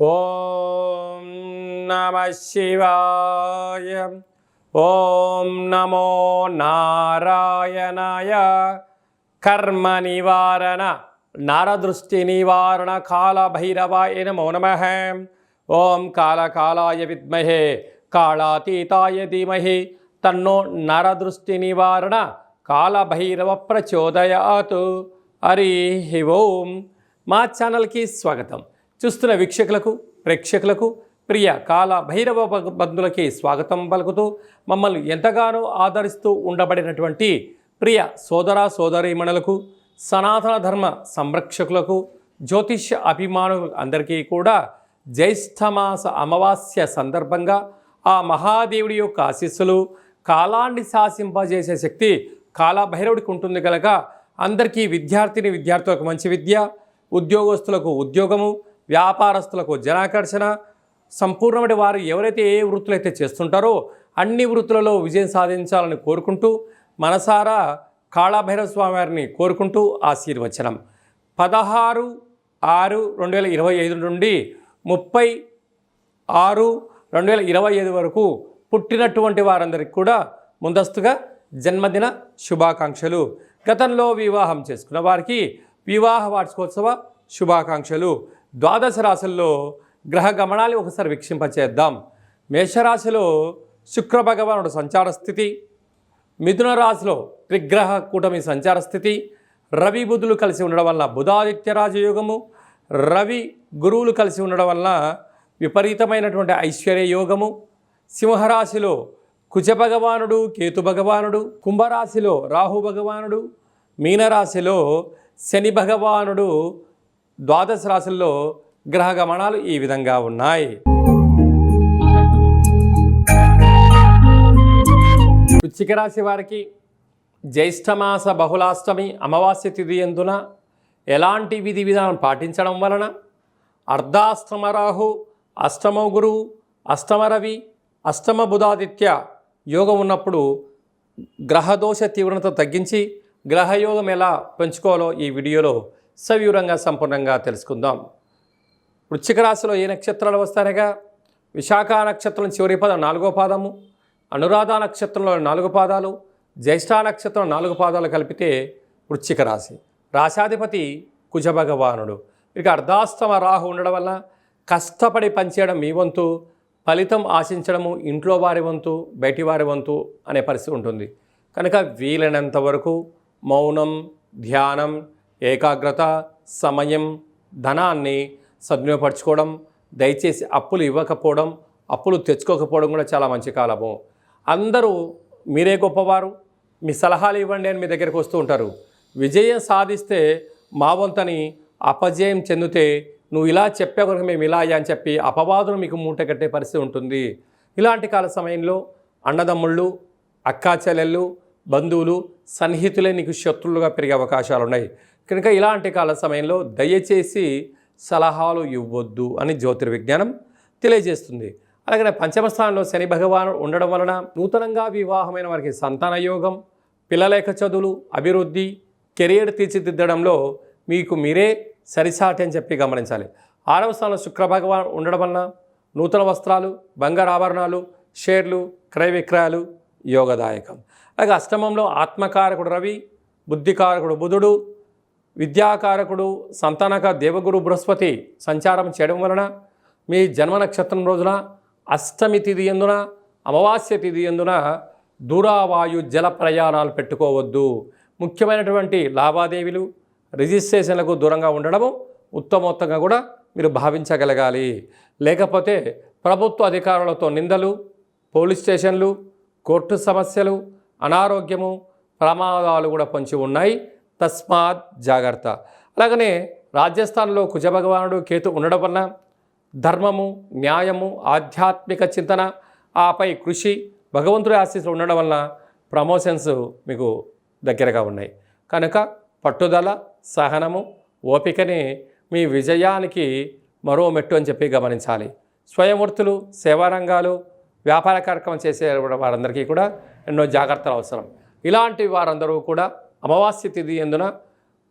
ఓం నమః శివాయ. ఓం నమో నారాయణాయ. కర్మ నివారణ నరదృష్టి నివారణ కాళభైరవాయ నమో నమః. ఓం కాళకాలాయ విద్మహే కాళాతీతాయ ధీమహి తన్నో నరదృష్టి నివారణ కాళభైరవ ప్రచోదయాత్. హరి ఓం. మా ఛానల్కి స్వాగతం. చూస్తున్న వీక్షకులకు ప్రేక్షకులకు ప్రియ కాళభైరవ బంధువులకి స్వాగతం పలుకుతూ మమ్మల్ని ఎంతగానో ఆదరిస్తూ ఉండబడినటువంటి ప్రియ సోదర సోదరీమణులకు సనాతన ధర్మ సంరక్షకులకు జ్యోతిష్య అభిమానులకు అందరికీ కూడా జ్యేష్ఠమాస అమావాస్య సందర్భంగా ఆ మహాదేవుడి యొక్క ఆశీస్సులు, కాలాన్ని శాసింపజేసే శక్తి కాళభైరవుడికి ఉంటుంది కనుక అందరికీ విద్యార్థులకు మంచి విద్య, ఉద్యోగస్తులకు ఉద్యోగము, వ్యాపారస్తులకు జనాకర్షణ, సంపూర్ణమైన వారు ఎవరైతే ఏ వృత్తులు అయితే చేస్తుంటారో అన్ని వృత్తులలో విజయం సాధించాలని కోరుకుంటూ మనసారా కాళభైరవ స్వామి వారిని కోరుకుంటూ ఆశీర్వచనం. 16/6/2025 నుండి 30/6/2025 వరకు పుట్టినటువంటి వారందరికీ కూడా ముందస్తుగా జన్మదిన శుభాకాంక్షలు. గతంలో వివాహం చేసుకున్న వారికి వివాహ వార్షికోత్సవ శుభాకాంక్షలు. ద్వాదశ రాశుల్లో గ్రహ గమనాన్ని ఒకసారి వీక్షింపచేద్దాం. మేషరాశిలో శుక్ర భగవానుడు సంచార స్థితి, మిథున రాశిలో త్రిగ్రహ కూటమి సంచార స్థితి, రవి బుధులు కలిసి ఉండడం వల్ల బుధాదిత్య రాజయోగము, రవి గురువులు కలిసి ఉండడం వల్ల విపరీతమైనటువంటి ఐశ్వర్య యోగము. సింహరాశిలో కుజ భగవానుడు కేతు భగవానుడు, కుంభరాశిలో రాహు భగవానుడు, మీనరాశిలో శని భగవానుడు. ద్వాదశ రాశుల్లో గ్రహ గమనాలు ఈ విధంగా ఉన్నాయి. వృశ్చిక రాశి వారికి జ్యేష్ఠమాస బహుళాష్టమి అమావాస్య తిథి యందున ఎలాంటి విధి విధానం పాటించడం వలన అర్ధాష్టమ రాహు, అష్టమ గురువు, అష్టమ రవి, అష్టమ బుధాదిత్య యోగం ఉన్నప్పుడు గ్రహదోష తీవ్రత తగ్గించి గ్రహయోగం ఎలా పెంచుకోవాలో ఈ వీడియోలో సవివరంగా సంపూర్ణంగా తెలుసుకుందాం. వృశ్చిక రాశిలో ఏ నక్షత్రాలు వస్తాయనగా విశాఖ నక్షత్రం చివరి పదం 4వ పాదము, అనురాధ నక్షత్రంలో 4 పాదాలు, జ్యేష్ఠ నక్షత్రం 4 పాదాలు కలిపితే వృశ్చిక రాశి. రాశాధిపతి కుజ భగవానుడు. ఇక అర్ధాష్టమ రాహు ఉండడం వల్ల కష్టపడి పనిచేయడం మీ వంతు, ఫలితం ఆశించడము ఇంట్లో వారి వంతు, బయటి వారి వంతు అనే పరిస్థితి ఉంటుంది. కనుక వీలైనంత వరకు మౌనం, ధ్యానం, ఏకాగ్రత, సమయం, ధనాన్ని సద్వినియోగపరచుకోవడం, దయచేసి అప్పులు ఇవ్వకపోవడం, అప్పులు తెచ్చుకోకపోవడం కూడా చాలా మంచి కాలము. అందరూ మీరే గొప్పవారు, మీ సలహాలు ఇవ్వండి అని మీ దగ్గరికి వస్తూ ఉంటారు. విజయం సాధిస్తే మా వంతని అపజయం చెందితే నువ్వు ఇలా చెప్పే కనుక మేము ఇలా అని చెప్పి అపవాదులు మీకు మూట కట్టే పరిస్థితి ఉంటుంది. ఇలాంటి కాల సమయంలో అన్నదమ్ముళ్ళు, అక్కా చెల్లెళ్ళు, బంధువులు, సన్నిహితులే నీకు శత్రువులుగా పెరిగే అవకాశాలు ఉన్నాయి. కనుక ఇలాంటి కాల సమయంలో దయచేసి సలహాలు ఇవ్వద్దు అని జ్యోతిర్విజ్ఞానం తెలియజేస్తుంది. అలాగే పంచమ స్థానంలో శని భగవానుడు ఉండడం వలన నూతనంగా వివాహమైన వారికి సంతాన యోగం, పిల్లల యొక్క చదువులు, అభివృద్ధి, కెరియర్ తీర్చిదిద్దడంలో మీకు మీరే సరిసాటి అని చెప్పి గమనించాలి. 6వ స్థానంలో శుక్ర భగవానుడు ఉండడం వలన నూతన వస్త్రాలు, బంగారు ఆభరణాలు, షేర్లు, క్రయ విక్రయాలు యోగదాయకం. అలాగే అష్టమంలో ఆత్మకారకుడు రవి, బుద్ధికారకుడు బుధుడు, విద్యాకారకుడు సంతానక దేవగురు బృహస్పతి సంచారం చేయడం వలన మీ జన్మ నక్షత్రం రోజున అష్టమి తిథి యందున అమావాస్య తిథి యందున దూరావాయు జల ప్రయాణాలు పెట్టుకోవద్దు. ముఖ్యమైనటువంటి లావాదేవీలు, రిజిస్ట్రేషన్లకు దూరంగా ఉండడము ఉత్తమోత్తంగా కూడా మీరు భావించగలగాలి. లేకపోతే ప్రభుత్వ అధికారులతో నిందలు, పోలీస్ స్టేషన్లు, కోర్టు సమస్యలు, అనారోగ్యము, ప్రమాదాలు కూడా పొంచి ఉన్నాయి. తస్మాత్ జాగ్రత్త. అలాగనే రాజస్థాన్లో కుజ భగవానుడు కేతు ఉండడం వలన ధర్మము, న్యాయము, ఆధ్యాత్మిక చింతన, ఆపై కృషి, భగవంతుడి ఆశీస్సులు ఉండడం వలన ప్రమోషన్స్ మీకు దగ్గరగా ఉన్నాయి. కనుక పట్టుదల, సహనము, ఓపికని మీ విజయానికి మరో మెట్టు అని చెప్పి గమనించాలి. స్వయంవృత్తులు, సేవారంగాలు, వ్యాపార కార్యక్రమం చేసే వారందరికీ కూడా ఎన్నో జాగ్రత్తలు అవసరం. ఇలాంటి వారందరూ కూడా అమావాస్య తిథి యందున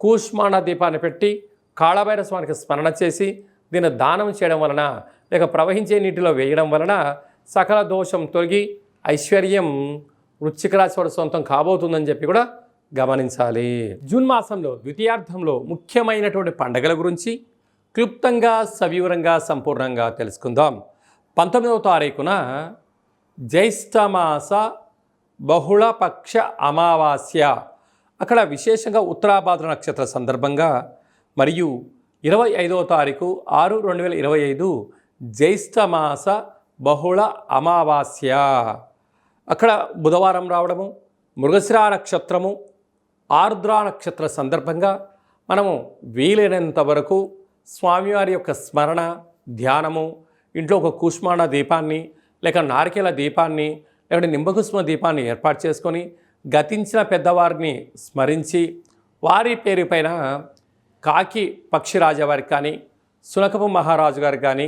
కూష్మాండ దీపాన్ని పెట్టి కాళభైరవ స్వామికి స్మరణ చేసి దీన్ని దానం చేయడం వలన లేక ప్రవహించే నీటిలో వేయడం వలన సకల దోషం తొలగి ఐశ్వర్యం వృశ్చిక రాశి వారి సొంతం కాబోతుందని చెప్పి కూడా గమనించాలి. జూన్ మాసంలో ద్వితీయార్థంలో ముఖ్యమైనటువంటి పండగల గురించి క్లుప్తంగా సవివరంగా సంపూర్ణంగా తెలుసుకుందాం. 19వ తారీఖున జ్యేష్ఠమాస బహుళపక్ష అమావాస్య, అక్కడ విశేషంగా ఉత్తరాభాద్ర నక్షత్ర సందర్భంగా, మరియు 25వ తారీఖు 6/2025 జ్యేష్ఠమాస బహుళ అమావాస్య, అక్కడ బుధవారం రావడము, మృగశిర నక్షత్రము, ఆర్ద్ర నక్షత్ర సందర్భంగా మనము వీలైనంత వరకు స్వామివారి యొక్క స్మరణ ధ్యానము, ఇంట్లో ఒక కూష్మాండ దీపాన్ని లేక నారికేల దీపాన్ని లేకపోతే నింబకుసుమ దీపాన్ని ఏర్పాటు చేసుకొని గతించిన పెద్దవారిని స్మరించి వారి పేరు పైన కాకి పక్షిరాజు వారికి కానీ సునకపు మహారాజు గారికి కానీ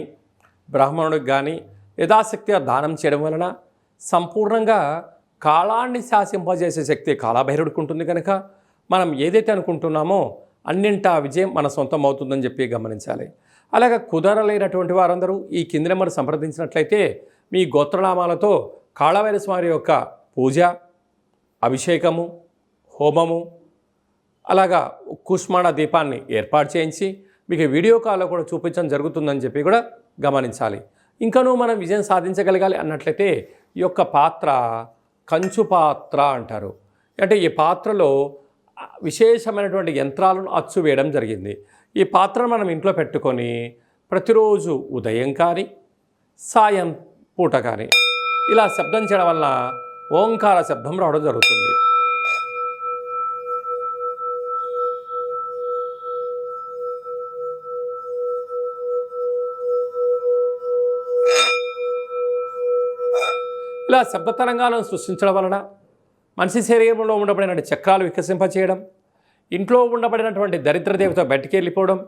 బ్రాహ్మణుడికి కానీ యథాశక్తిగా దానం చేయడం వలన సంపూర్ణంగా కాలాన్ని శాసింపజేసే శక్తి కాలభైరవుడికి ఉంటుంది కనుక మనం ఏదైతే అనుకుంటున్నామో అన్నింటా విజయం మన సొంతం అవుతుందని చెప్పి గమనించాలి. అలాగే కుదరలేనటువంటి వారందరూ ఈ కింది నెంబర్ సంప్రదించినట్లయితే మీ గోత్రనామాలతో కాళభైరవ స్వామి యొక్క పూజ, అభిషేకము, హోమము, అలాగా కూష్మాండ దీపాన్ని ఏర్పాటు చేయించి మీకు వీడియో కాల్లో కూడా చూపించడం జరుగుతుందని చెప్పి కూడా గమనించాలి. ఇంకనూ మనం విజయం సాధించగలగాలి అన్నట్లయితే ఈ యొక్క పాత్ర కంచు పాత్ర అంటారు. అంటే ఈ పాత్రలో విశేషమైనటువంటి యంత్రాలను అచ్చు వేయడం జరిగింది. ఈ పాత్రను మనం ఇంట్లో పెట్టుకొని ప్రతిరోజు ఉదయం కానీ సాయం పూట కానీ ఇలా శబ్దం చేయడం వల్ల ఓంకార శబ్దం రావడం జరుగుతుంది. ఇలా శబ్ద తరంగాలను సృష్టించడం వలన మనిషి శరీరంలో ఉండబడిన చక్రాలు వికసింపచేయడం, ఇంట్లో ఉండబడినటువంటి దరిద్రదేవత బయటికి వెళ్ళిపోవడం,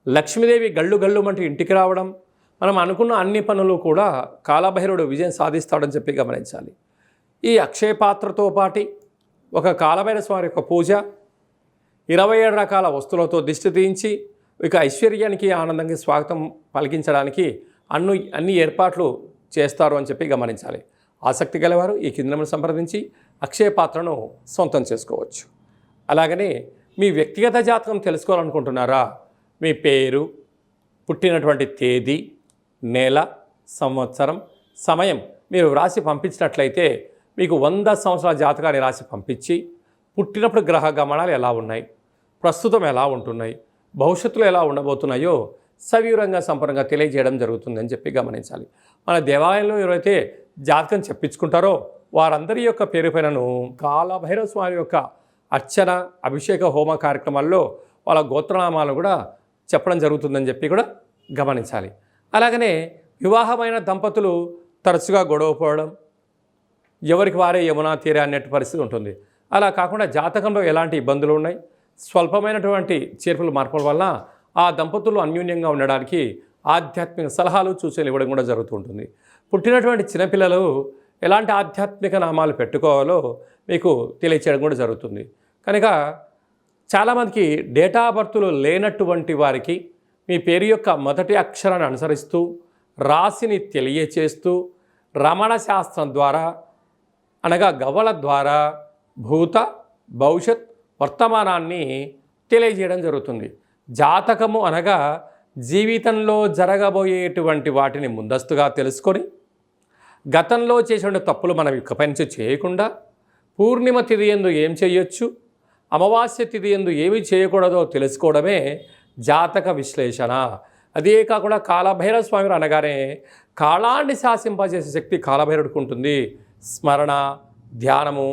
లక్ష్మీదేవి గళ్ళు గళ్ళు అంటూ ఇంటికి రావడం, మనం అనుకున్న అన్ని పనులు కూడా కాలభైరవుడు విజయం సాధిస్తాడని చెప్పి గమనించాలి. ఈ అక్షయ పాత్రతో పాటి ఒక కాలభైరవ స్వామి యొక్క పూజ, 27 రకాల వస్తువులతో దిష్టి తీయించి ఇక ఐశ్వర్యానికి ఆనందంగా స్వాగతం పలికించడానికి అన్ని ఏర్పాట్లు చేస్తారు అని చెప్పి గమనించాలి. ఆసక్తి గలవారు ఈ కింద నెంబర్ సంప్రదించి అక్షయ పాత్రను సొంతం చేసుకోవచ్చు. అలాగనే మీ వ్యక్తిగత జాతకం తెలుసుకోవాలనుకుంటున్నారా? మీ పేరు, పుట్టినటువంటి తేదీ, నెల, సంవత్సరం, సమయం మీరు రాసి పంపించినట్లయితే మీకు 100 సంవత్సరాల జాతకాన్ని రాసి పంపించి పుట్టినప్పుడు గ్రహ గమనాలు ఎలా ఉన్నాయి, ప్రస్తుతం ఎలా ఉంటున్నాయి, భవిష్యత్తులో ఎలా ఉండబోతున్నాయో సవివరంగా సంపూర్ణంగా తెలియజేయడం జరుగుతుందని చెప్పి గమనించాలి. మన దేవాలయంలో ఎవరైతే జాతకం చెప్పించుకుంటారో వారందరి యొక్క పేరు పైనను కాలభైరవ స్వామి యొక్క అర్చన, అభిషేక, హోమ కార్యక్రమాల్లో వాళ్ళ గోత్రనామాలు కూడా చెప్పడం జరుగుతుందని చెప్పి కూడా గమనించాలి. అలాగనే వివాహమైన దంపతులు తరచుగా గొడవపోవడం, ఎవరికి వారే యమునా తీరే అన్నట్టు పరిస్థితి ఉంటుంది. అలా కాకుండా జాతకంలో ఎలాంటి ఇబ్బందులు ఉన్నాయి, స్వల్పమైనటువంటి చేర్పులు మార్పుల వల్ల ఆ దంపతులు అన్యోన్యంగా ఉండడానికి ఆధ్యాత్మిక సలహాలు సూచనలు ఇవ్వడం కూడా జరుగుతూ ఉంటుంది. పుట్టినటువంటి చిన్నపిల్లలు ఎలాంటి ఆధ్యాత్మిక నామాలు పెట్టుకోవాలో మీకు తెలియచేయడం కూడా జరుగుతుంది. కనుక చాలామందికి డేటా బర్త్లు లేనటువంటి వారికి మీ పేరు యొక్క మొదటి అక్షరాన్ని అనుసరిస్తూ రాశిని తెలియచేస్తూ రమణ శాస్త్రం ద్వారా అనగా గవ్వల ద్వారా భూత, భవిష్యత్, వర్తమానాన్ని తెలియజేయడం జరుగుతుంది. జాతకము అనగా జీవితంలో జరగబోయేటువంటి వాటిని ముందస్తుగా తెలుసుకొని గతంలో చేసిన తప్పులు మనం ఇకపై నుంచి చేయకుండా పూర్ణిమ తిథి యందు ఏం చేయొచ్చు, అమావాస్య తిథి యందు ఏమి చేయకూడదో తెలుసుకోవడమే జాతక విశ్లేషణ. అదే కాకుండా కాలభైరవ స్వామి అనగానే కాలాన్ని శాసింపజేసే శక్తి కాలభైరవుడికి ఉంటుంది. స్మరణ, ధ్యానము,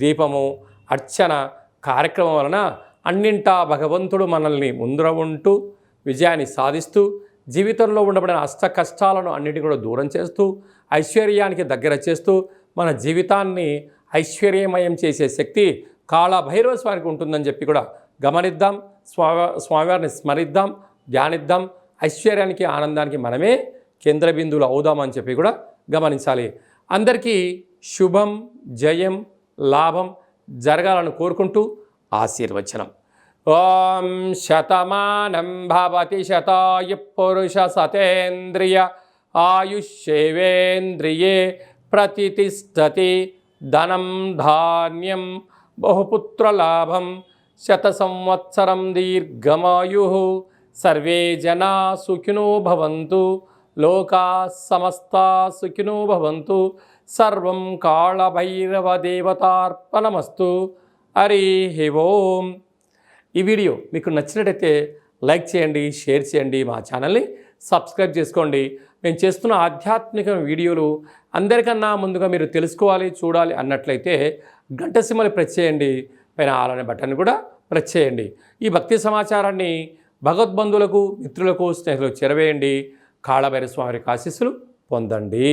దీపము, అర్చన కార్యక్రమం వలన అన్నింటా భగవంతుడు మనల్ని ముందర ఉంటూ విజయాన్ని సాధిస్తూ జీవితంలో ఉండబడిన అష్ట కష్టాలను అన్నిటిని కూడా దూరం చేస్తూ ఐశ్వర్యానికి దగ్గర చేస్తూ మన జీవితాన్ని ఐశ్వర్యమయం చేసే శక్తి కాలభైరవ స్వామికి ఉంటుందని చెప్పి కూడా గమనిద్దాం. స్వామివారిని స్మరిద్దాం, ధ్యానిద్దాం. ఐశ్వర్యానికి, ఆనందానికి మనమే కేంద్ర బిందువులు అవుదామని చెప్పి కూడా గమనించాలి. అందరికీ శుభం, జయం, లాభం జరగాలని కోరుకుంటూ ఆశీర్వచనం. ఓం శతమానం భవతి శతాయు పురుష సతేంద్రియ ఆయుష్యేవేంద్రియే ప్రతిష్టతి. ధనం ధాన్యం బహుపుత్రలాభం శత సంవత్సరం దీర్ఘమాయు. సర్వే జనా సుఖినో భవంతు. లోకా సమస్తా సుఖినో భవంతు. సర్వం కాళభైరవ దేవతార్పణమస్తు. హరి ఓం. ఈ వీడియో మీకు నచ్చినట్టయితే లైక్ చేయండి, షేర్ చేయండి, మా ఛానల్ని సబ్స్క్రైబ్ చేసుకోండి. మేము చేస్తున్న ఆధ్యాత్మిక వీడియోలు అందరికన్నా ముందుగా మీరు తెలుసుకోవాలి, చూడాలి అన్నట్లయితే గంట సింబల్ ప్రెస్ చేయండి. పైన ఆల్ అనే బటన్ కూడా ప్రెస్ చేయండి. ఈ భక్తి సమాచారాన్ని భగవద్బంధువులకు, మిత్రులకు, స్నేహితులకు చేరవేయండి. కాళభైరవ స్వామి ఆశీస్సులు పొందండి.